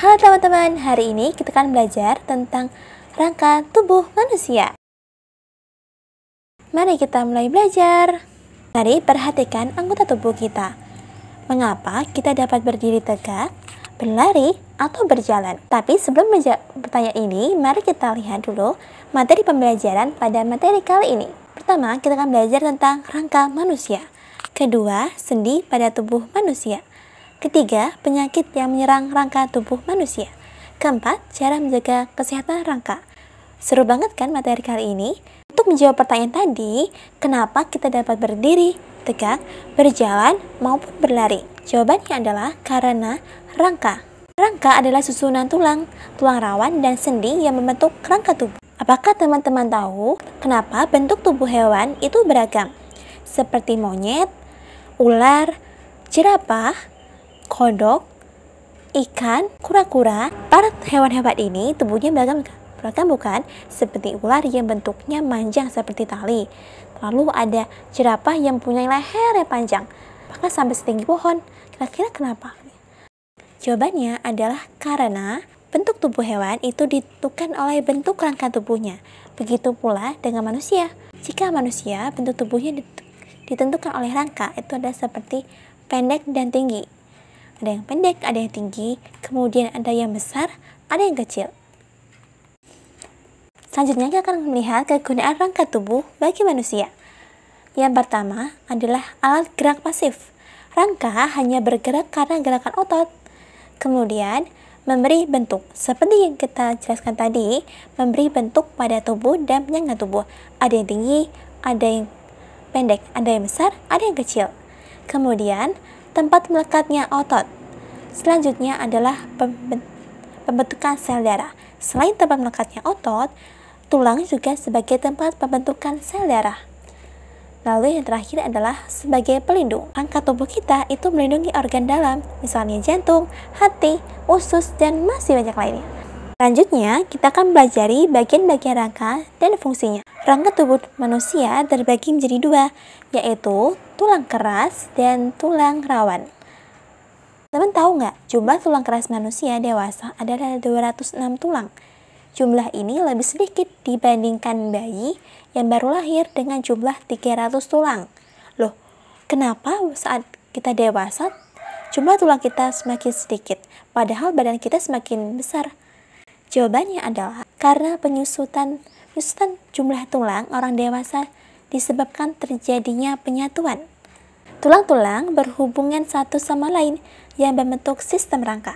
Halo teman-teman, hari ini kita akan belajar tentang rangka tubuh manusia. Mari kita mulai belajar. Mari perhatikan anggota tubuh kita. Mengapa kita dapat berdiri tegak, berlari, atau berjalan? Tapi sebelum bertanya ini, mari kita lihat dulu materi pembelajaran pada materi kali ini. Pertama, kita akan belajar tentang rangka manusia. Kedua, sendi pada tubuh manusia. Ketiga, penyakit yang menyerang rangka tubuh manusia. Keempat, cara menjaga kesehatan rangka. Seru banget kan materi kali ini? Untuk menjawab pertanyaan tadi, kenapa kita dapat berdiri, tegak, berjalan, maupun berlari? Jawabannya adalah karena rangka. Rangka adalah susunan tulang rawan, dan sendi yang membentuk rangka tubuh. Apakah teman-teman tahu kenapa bentuk tubuh hewan itu beragam? Seperti monyet, ular, jerapah, kodok, ikan, kura-kura. Para hewan-hewan ini tubuhnya beragam bukan? Seperti ular yang bentuknya panjang seperti tali. Lalu ada jerapah yang punya leher yang panjang, bahkan sampai setinggi pohon. Kira-kira kenapa? Jawabannya adalah karena bentuk tubuh hewan itu ditentukan oleh bentuk rangka tubuhnya. Begitu pula dengan manusia. Jika manusia bentuk tubuhnya ditentukan oleh rangka, itu adalah seperti pendek dan tinggi. Ada yang pendek, ada yang tinggi, kemudian ada yang besar, ada yang kecil. Selanjutnya kita akan melihat kegunaan rangka tubuh bagi manusia. Yang pertama adalah alat gerak pasif. Rangka hanya bergerak karena gerakan otot. Kemudian memberi bentuk. Seperti yang kita jelaskan tadi, memberi bentuk pada tubuh dan penyangga tubuh. Ada yang tinggi, ada yang pendek, ada yang besar, ada yang kecil. Kemudian tempat melekatnya otot. Selanjutnya adalah pembentukan sel darah. Selain tempat melekatnya otot, tulang juga sebagai tempat pembentukan sel darah. Lalu yang terakhir adalah sebagai pelindung. Rangka tubuh kita itu melindungi organ dalam, misalnya jantung, hati, usus, dan masih banyak lainnya. Selanjutnya, kita akan pelajari bagian-bagian rangka dan fungsinya. Rangka tubuh manusia terbagi menjadi dua, yaitu tulang keras dan tulang rawan. Teman tahu nggak, jumlah tulang keras manusia dewasa adalah 206 tulang. Jumlah ini lebih sedikit dibandingkan bayi yang baru lahir dengan jumlah 300 tulang. Loh, kenapa saat kita dewasa, jumlah tulang kita semakin sedikit, padahal badan kita semakin besar? Jawabannya adalah karena penyusutan jumlah tulang orang dewasa disebabkan terjadinya penyatuan. Tulang-tulang berhubungan satu sama lain yang membentuk sistem rangka.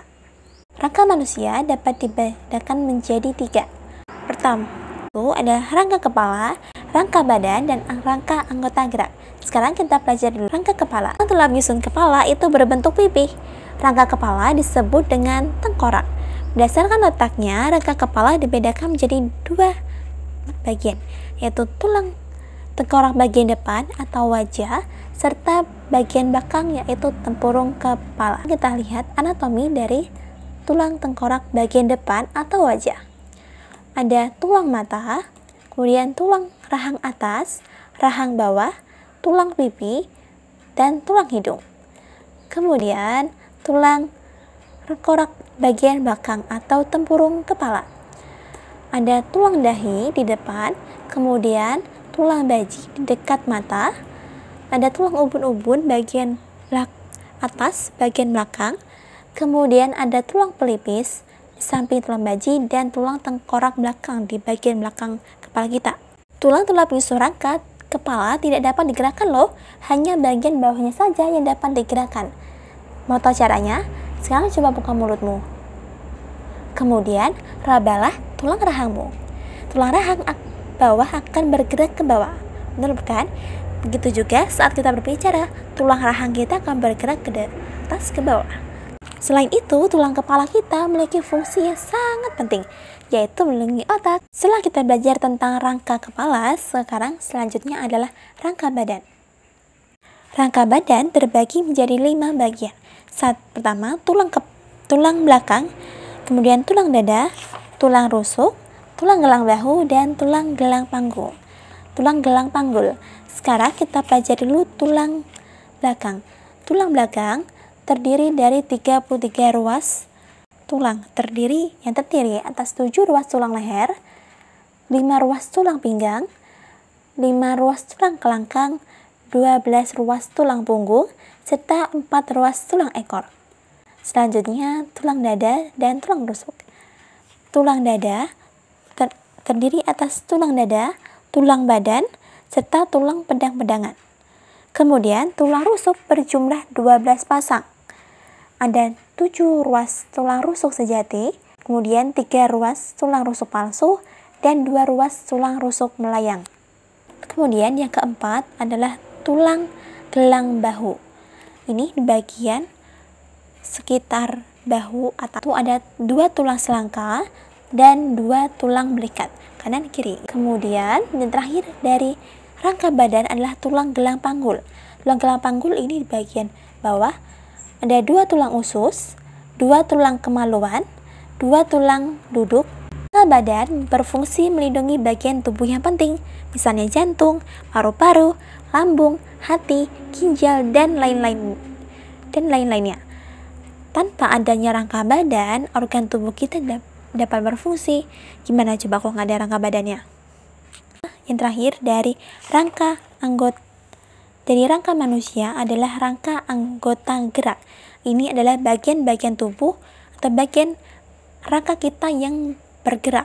Rangka manusia dapat dibedakan menjadi 3. Pertama, itu adalah rangka kepala, rangka badan, dan rangka anggota gerak. Sekarang kita pelajari dulu rangka kepala. Tulang menyusun kepala itu berbentuk pipih. Rangka kepala disebut dengan tengkorak. Berdasarkan letaknya, rangka kepala dibedakan menjadi 2 bagian, yaitu tulang tengkorak bagian depan atau wajah, serta bagian belakang yaitu tempurung kepala. Kita lihat anatomi dari tulang tengkorak bagian depan atau wajah. Ada tulang mata, kemudian tulang rahang atas, rahang bawah, tulang pipi, dan tulang hidung. Kemudian tulang tengkorak bagian belakang atau tempurung kepala. Ada tulang dahi di depan, kemudian tulang baji di dekat mata. Ada tulang ubun-ubun bagian atas, bagian belakang. Kemudian ada tulang pelipis di samping tulang baji dan tulang tengkorak belakang di bagian belakang kepala kita. Tulang-tulang penyusun rangka kepala tidak dapat digerakkan loh, hanya bagian bawahnya saja yang dapat digerakkan. Mau tahu caranya? Sekarang coba buka mulutmu. Kemudian rabalah tulang rahangmu. Tulang rahang bawah akan bergerak ke bawah. Benar bukan? Begitu juga saat kita berbicara, tulang rahang kita akan bergerak ke atas ke bawah. Selain itu, tulang kepala kita memiliki fungsi yang sangat penting, yaitu melindungi otak. Setelah kita belajar tentang rangka kepala, selanjutnya adalah rangka badan. Rangka badan terbagi menjadi 5 bagian. Pertama, tulang belakang, kemudian tulang dada, tulang rusuk, tulang gelang bahu, dan tulang gelang panggul. Sekarang kita pelajari dulu tulang belakang. Tulang belakang terdiri dari 33 ruas tulang yang terdiri atas 7 ruas tulang leher, 5 ruas tulang pinggang, 5 ruas tulang kelangkang, 12 ruas tulang punggung, serta 4 ruas tulang ekor. Selanjutnya, tulang dada dan tulang rusuk. Tulang dada terdiri atas tulang dada, tulang badan, serta tulang pedang-pedangan. Kemudian, tulang rusuk berjumlah 12 pasang. Ada 7 ruas tulang rusuk sejati, kemudian 3 ruas tulang rusuk palsu, dan 2 ruas tulang rusuk melayang. Kemudian yang keempat adalah tulang gelang bahu. Ini di bagian sekitar bahu atau ada 2 tulang selangka dan 2 tulang belikat, kanan kiri. Kemudian yang terakhir dari rangka badan adalah tulang gelang panggul. Tulang gelang panggul ini di bagian bawah ada 2 tulang usus, 2 tulang kemaluan, 2 tulang duduk. Rangka badan berfungsi melindungi bagian tubuh yang penting, misalnya jantung, paru-paru, lambung, hati, ginjal, dan lain-lainnya. Tanpa adanya rangka badan, organ tubuh kita dapat berfungsi. Gimana coba kalau nggak ada rangka badannya? Yang terakhir dari rangka manusia adalah rangka anggota gerak. Ini adalah bagian-bagian tubuh atau bagian rangka kita yang bergerak.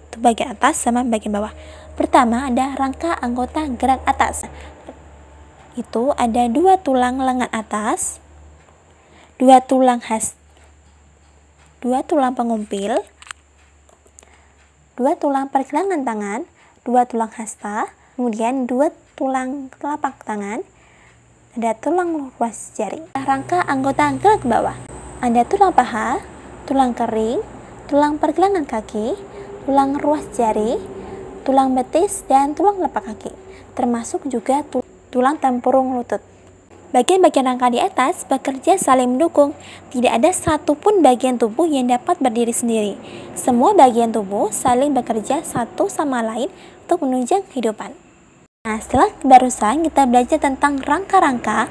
Itu bagian atas sama bagian bawah. Pertama ada rangka anggota gerak atas. Itu ada 2 tulang lengan atas, 2 tulang pengumpil, 2 tulang pergelangan tangan, 2 tulang hasta, kemudian 2 tulang telapak tangan, ada tulang ruas jari. Rangka anggota gerak bawah, ada tulang paha, tulang kering, tulang pergelangan kaki, tulang ruas jari, tulang betis, dan tulang telapak kaki, termasuk juga tulang tempurung lutut. Bagian-bagian rangka di atas bekerja saling mendukung. Tidak ada satupun bagian tubuh yang dapat berdiri sendiri. Semua bagian tubuh saling bekerja satu sama lain untuk menunjang kehidupan. Nah, setelah barusan kita belajar tentang rangka-rangka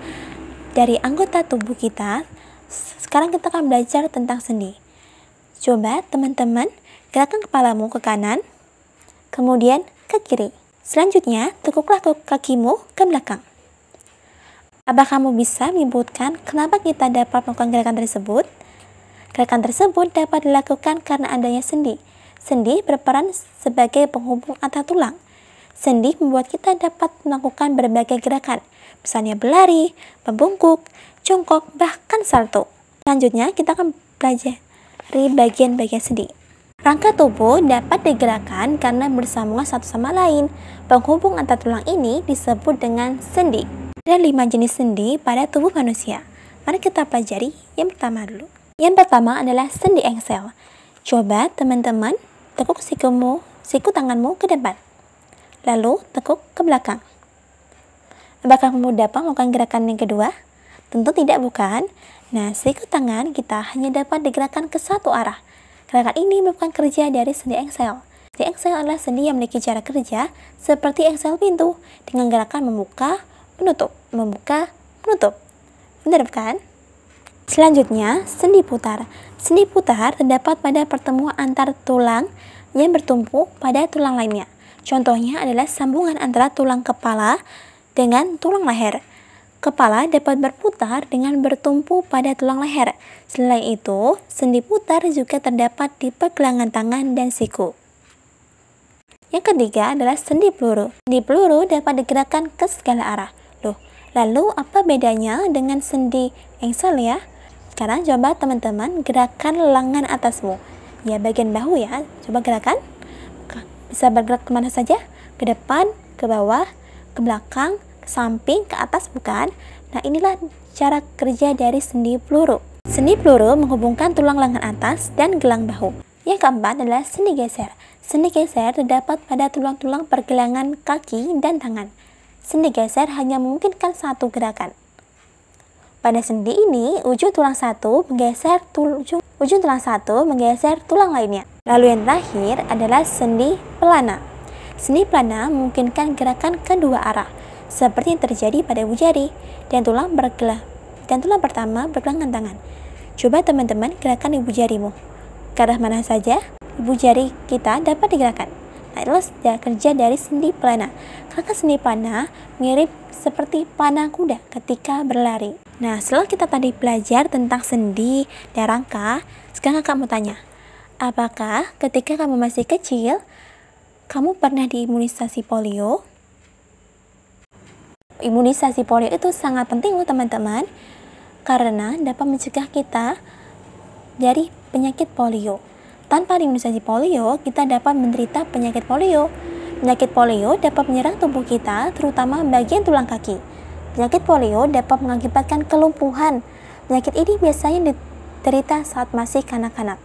dari anggota tubuh kita, sekarang kita akan belajar tentang sendi. Coba teman-teman gerakkan kepalamu ke kanan, kemudian ke kiri. Selanjutnya, tekuklah kakimu ke belakang. Apa kamu bisa menyebutkan kenapa kita dapat melakukan gerakan tersebut? Gerakan tersebut dapat dilakukan karena adanya sendi. Sendi berperan sebagai penghubung antar tulang. Sendi membuat kita dapat melakukan berbagai gerakan, misalnya berlari, membungkuk, jongkok, bahkan salto. Selanjutnya, kita akan pelajari bagian-bagian sendi. Rangka tubuh dapat digerakkan karena bersambungan satu sama lain. Penghubung antar tulang ini disebut dengan sendi. Ada 5 jenis sendi pada tubuh manusia. Mari kita pelajari yang pertama dulu. Yang pertama adalah sendi engsel. Coba teman-teman tekuk siku tanganmu ke depan. Lalu tekuk ke belakang. Apakah kamu dapat melakukan gerakan yang kedua? Tentu tidak, bukan? Nah, siku tangan kita hanya dapat digerakkan ke satu arah. Gerakan ini merupakan kerja dari sendi engsel. Sendi engsel adalah sendi yang memiliki cara kerja seperti engsel pintu dengan gerakan membuka, menutup. Benar kan? Selanjutnya, sendi putar. Sendi putar terdapat pada pertemuan antar tulang yang bertumpu pada tulang lainnya. Contohnya adalah sambungan antara tulang kepala dengan tulang leher. Kepala dapat berputar dengan bertumpu pada tulang leher. Selain itu, sendi putar juga terdapat di pergelangan tangan dan siku. Yang ketiga adalah sendi peluru. Sendi peluru dapat digerakkan ke segala arah. Lalu apa bedanya dengan sendi engsel ya? Sekarang coba teman-teman gerakan lengan atasmu. Ya, bagian bahu ya. Coba gerakan. Bisa bergerak kemana saja? Ke depan, ke bawah, ke belakang, ke samping, ke atas, bukan? Nah, inilah cara kerja dari sendi peluru. Sendi peluru menghubungkan tulang lengan atas dan gelang bahu. Yang keempat adalah sendi geser. Sendi geser terdapat pada tulang-tulang pergelangan kaki dan tangan. Sendi geser hanya memungkinkan satu gerakan. Pada sendi ini, ujung tulang satu menggeser tulang lainnya. Lalu yang terakhir adalah sendi pelana. Sendi pelana memungkinkan gerakan kedua arah, seperti yang terjadi pada ibu jari dan tulang pertama pergelangan tangan. Coba teman-teman gerakan ibu jarimu. Ke arah mana saja ibu jari kita dapat digerakkan. Nah, itulah kerja dari sendi pelana. Karena sendi pelana mirip seperti panah kuda ketika berlari. Nah, setelah kita tadi belajar tentang sendi dan rangka, sekarang kamu tanya, apakah ketika kamu masih kecil, kamu pernah diimunisasi polio? Imunisasi polio itu sangat penting loh teman-teman, karena dapat mencegah kita dari penyakit polio. Tanpa imunisasi polio, kita dapat menderita penyakit polio. Penyakit polio dapat menyerang tubuh kita, terutama bagian tulang kaki. Penyakit polio dapat mengakibatkan kelumpuhan. Penyakit ini biasanya diderita saat masih kanak-kanak.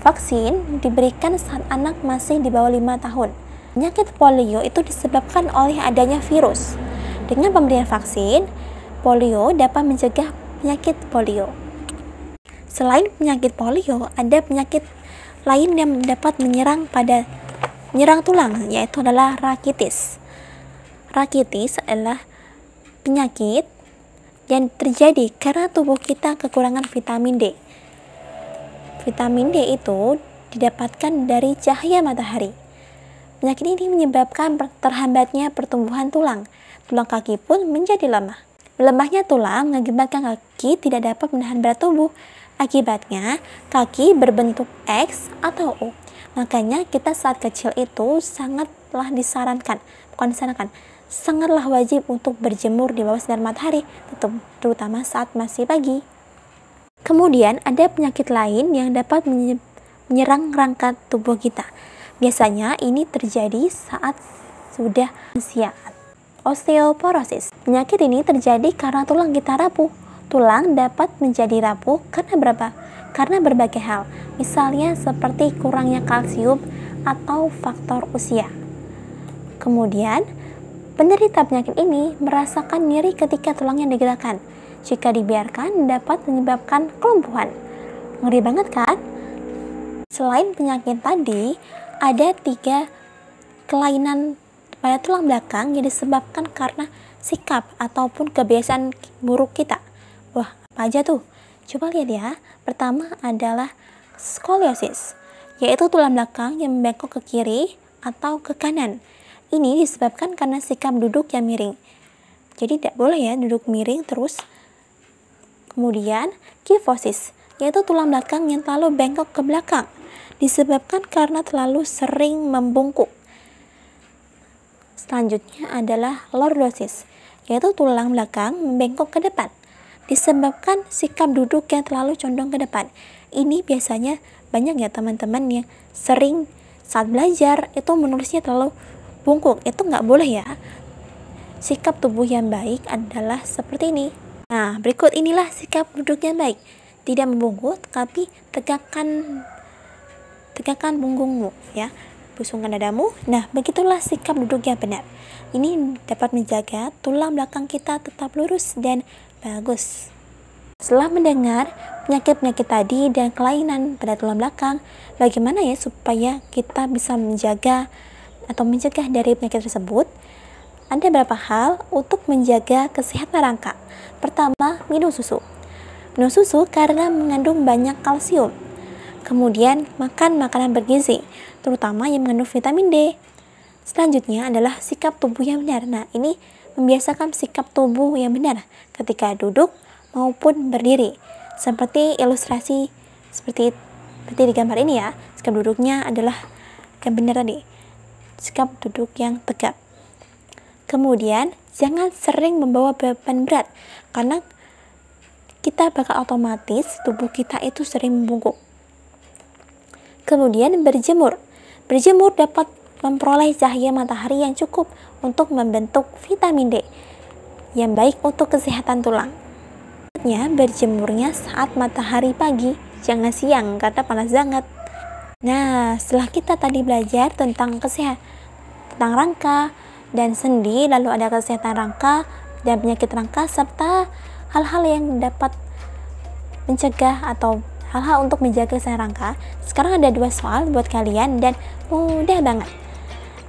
Vaksin diberikan saat anak masih di bawah 5 tahun. Penyakit polio itu disebabkan oleh adanya virus. Dengan pemberian vaksin, polio dapat mencegah penyakit polio. Selain penyakit polio, ada penyakit lain yang dapat menyerang tulang, yaitu adalah rakitis. Rakitis adalah penyakit yang terjadi karena tubuh kita kekurangan vitamin D. Vitamin D itu didapatkan dari cahaya matahari. Penyakit ini menyebabkan terhambatnya pertumbuhan tulang. Tulang kaki pun menjadi lemah. Lemahnya tulang mengakibatkan kaki tidak dapat menahan berat tubuh. Akibatnya, kaki berbentuk X atau O. Makanya kita saat kecil itu sangatlah sangatlah wajib untuk berjemur di bawah sinar matahari, terutama saat masih pagi. Kemudian ada penyakit lain yang dapat menyerang rangka tubuh kita. Biasanya ini terjadi saat sudah usia. Osteoporosis. Penyakit ini terjadi karena tulang kita rapuh. Tulang dapat menjadi rapuh karena berbagai hal, misalnya seperti kurangnya kalsium atau faktor usia. Kemudian, penderita penyakit ini merasakan nyeri ketika tulangnya digerakkan. Jika dibiarkan, dapat menyebabkan kelumpuhan. Ngeri banget kan? Selain penyakit tadi, ada 3 kelainan pada tulang belakang yang disebabkan karena sikap ataupun kebiasaan buruk kita. Wah, apa aja tuh? Coba lihat ya. Pertama adalah skoliosis, yaitu tulang belakang yang membengkok ke kiri atau ke kanan. Ini disebabkan karena sikap duduk yang miring. Jadi tidak boleh ya duduk miring terus. Kemudian kifosis, yaitu tulang belakang yang terlalu bengkok ke belakang, disebabkan karena terlalu sering membungkuk. Selanjutnya adalah lordosis, yaitu tulang belakang membengkok ke depan, disebabkan sikap duduk yang terlalu condong ke depan. Ini biasanya banyak ya teman-teman yang sering saat belajar itu menulisnya terlalu bungkuk. Itu nggak boleh ya. Sikap tubuh yang baik adalah seperti ini. Nah, berikut inilah sikap duduk yang baik. Tidak membungkuk, tapi tegakkan punggungmu ya. Pusungkan dadamu. Nah, begitulah sikap duduk yang benar. Ini dapat menjaga tulang belakang kita tetap lurus dan bagus. Setelah mendengar penyakit-penyakit tadi dan kelainan pada tulang belakang, bagaimana ya supaya kita bisa menjaga atau mencegah dari penyakit tersebut? Ada beberapa hal untuk menjaga kesehatan rangka. Pertama, minum susu. Minum susu karena mengandung banyak kalsium. Kemudian, makan makanan bergizi, terutama yang mengandung vitamin D. Selanjutnya adalah sikap tubuh yang benar. Nah, ini membiasakan sikap tubuh yang benar ketika duduk maupun berdiri. Seperti ilustrasi seperti di gambar ini ya. Sikap duduknya adalah yang benar tadi. Sikap duduk yang tegap. Kemudian, jangan sering membawa beban berat karena kita bakal otomatis tubuh kita itu sering membungkuk. Kemudian berjemur. Berjemur dapat memperoleh cahaya matahari yang cukup untuk membentuk vitamin D yang baik untuk kesehatan tulang. Berjemurnya saat matahari pagi, jangan siang karena panas banget. Nah, setelah kita tadi belajar tentang kesehatan, tentang rangka dan sendi, lalu ada kesehatan rangka dan penyakit rangka serta hal-hal yang dapat mencegah atau hal-hal untuk menjaga kesehatan rangka. Sekarang ada 2 soal buat kalian dan mudah banget.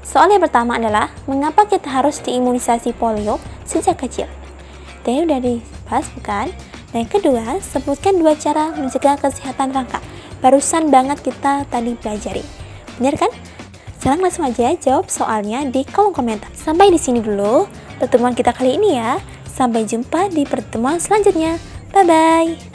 Soal yang pertama adalah, mengapa kita harus diimunisasi polio sejak kecil? Tadi udah dibahas bukan? Nah, yang kedua, sebutkan 2 cara mencegah kesehatan rangka. Barusan banget kita tadi pelajari. Benar kan? Sekarang langsung aja jawab soalnya di kolom komentar. Sampai di sini dulu pertemuan kita kali ini ya. Sampai jumpa di pertemuan selanjutnya. Bye-bye.